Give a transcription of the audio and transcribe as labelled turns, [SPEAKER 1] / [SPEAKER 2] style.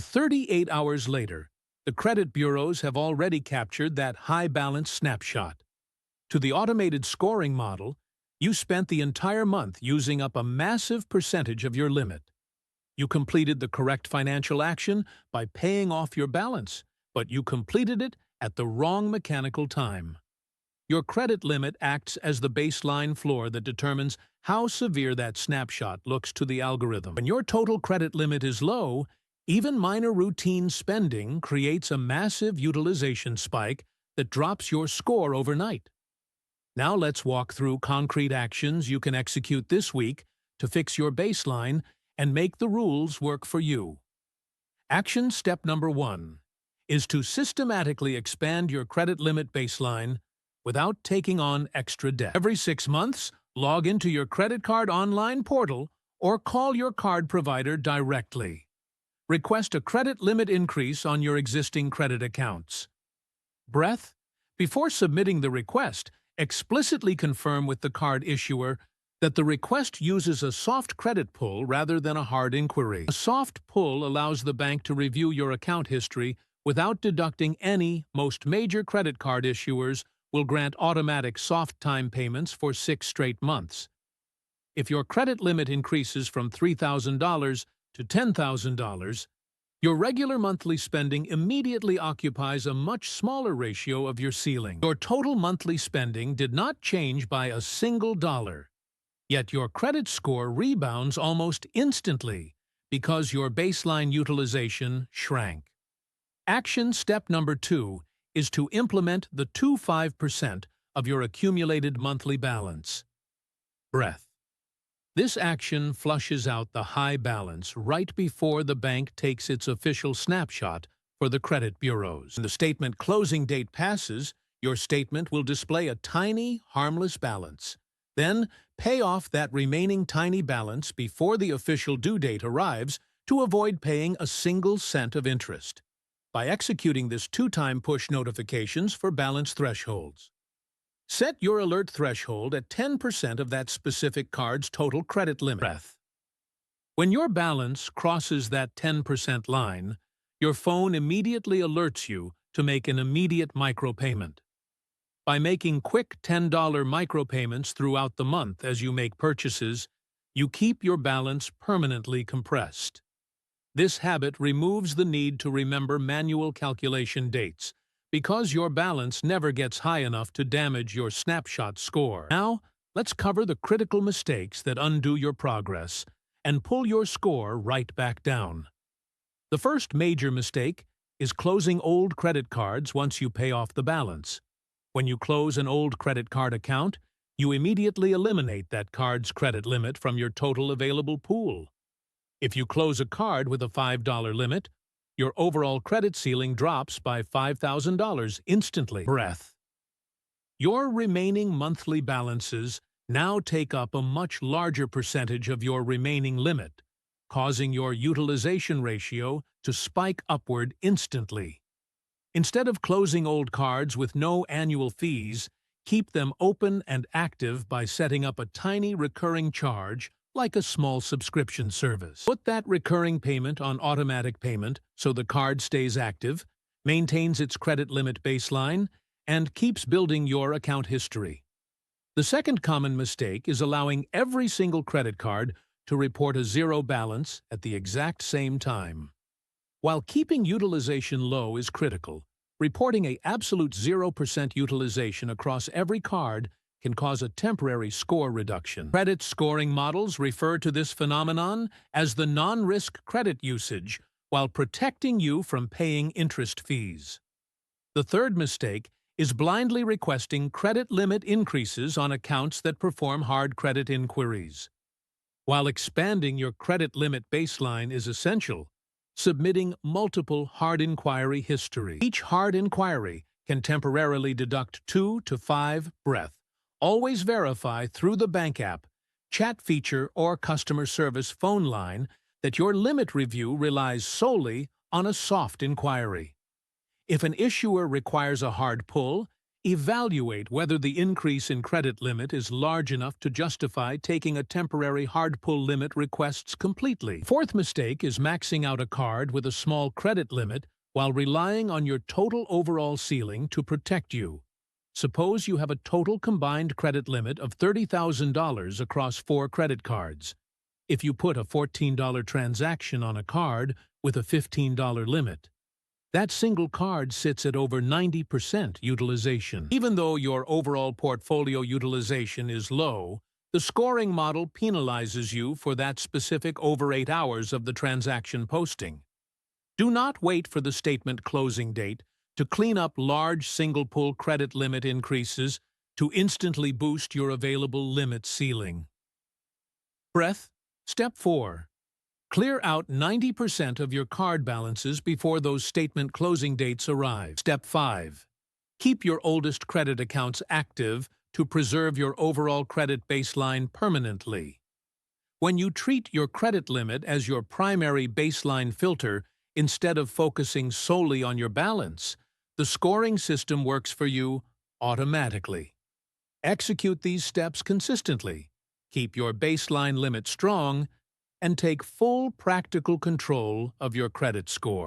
[SPEAKER 1] 38 hours later, the credit bureaus have already captured that high balance snapshot. To the automated scoring model, you spent the entire month using up a massive percentage of your limit. You completed the correct financial action by paying off your balance, but you completed it at the wrong mechanical time. Your credit limit acts as the baseline floor that determines how severe that snapshot looks to the algorithm. When your total credit limit is low, even minor routine spending creates a massive utilization spike that drops your score overnight. Now let's walk through concrete actions you can execute this week to fix your baseline and make the rules work for you. Action step number 1 is to systematically expand your credit limit baseline without taking on extra debt. Every 6 months, log into your credit card online portal or call your card provider directly. Request a credit limit increase on your existing credit accounts. Breath. Before submitting the request, explicitly confirm with the card issuer that the request uses a soft credit pull rather than a hard inquiry. A soft pull allows the bank to review your account history without deducting any. Most major credit card issuers will grant automatic soft time payments for 6 straight months. If your credit limit increases from $3,000 to $10,000, your regular monthly spending immediately occupies a much smaller ratio of your ceiling. Your total monthly spending did not change by a single dollar, yet your credit score rebounds almost instantly because your baseline utilization shrank. Action step number 2 is to implement the 25% of your accumulated monthly balance. Breath. This action flushes out the high balance right before the bank takes its official snapshot for the credit bureaus. When the statement closing date passes, your statement will display a tiny, harmless balance. Then, pay off that remaining tiny balance before the official due date arrives to avoid paying a single cent of interest by executing this 2-time push notifications for balance thresholds. Set your alert threshold at 10% of that specific card's total credit limit. When your balance crosses that 10% line, your phone immediately alerts you to make an immediate micropayment. By making quick $10 micropayments throughout the month as you make purchases, you keep your balance permanently compressed. This habit removes the need to remember manual calculation dates, because your balance never gets high enough to damage your snapshot score. Now, let's cover the critical mistakes that undo your progress and pull your score right back down. The first major mistake is closing old credit cards once you pay off the balance. When you close an old credit card account, you immediately eliminate that card's credit limit from your total available pool. If you close a card with a $5 limit, your overall credit ceiling drops by $5,000 instantly. Breath. Your remaining monthly balances now take up a much larger percentage of your remaining limit, causing your utilization ratio to spike upward instantly. Instead of closing old cards with no annual fees, keep them open and active by setting up a tiny recurring charge like a small subscription service. Put that recurring payment on automatic payment so the card stays active, maintains its credit limit baseline, and keeps building your account history. The second common mistake is allowing every single credit card to report a zero balance at the exact same time. While keeping utilization low is critical, reporting an absolute 0% utilization across every card can cause a temporary score reduction. Credit scoring models refer to this phenomenon as the non-risk credit usage, while protecting you from paying interest fees. The third mistake is blindly requesting credit limit increases on accounts that perform hard credit inquiries. While expanding your credit limit baseline is essential, submitting multiple hard inquiry history. Each hard inquiry can temporarily deduct 2 to 5 breath. Always verify through the bank app, chat feature, or customer service phone line that your limit review relies solely on a soft inquiry. If an issuer requires a hard pull, Evaluate whether the increase in credit limit is large enough to justify taking a temporary hard pull limit requests completely. Fourth mistake is maxing out a card with a small credit limit while relying on your total overall ceiling to protect you. Suppose you have a total combined credit limit of $30,000 across 4 credit cards. If you put a $14 transaction on a card with a $15 limit, that single card sits at over 90% utilization. Even though your overall portfolio utilization is low, the scoring model penalizes you for that specific over 8 hours of the transaction posting. Do not wait for the statement closing date to clean up large single-pull credit limit increases to instantly boost your available limit ceiling. Breath. Step 4. Clear out 90% of your card balances before those statement closing dates arrive. Step 5. Keep your oldest credit accounts active to preserve your overall credit baseline permanently. When you treat your credit limit as your primary baseline filter instead of focusing solely on your balance, the scoring system works for you automatically. Execute these steps consistently. Keep your baseline limit strong and take full practical control of your credit score.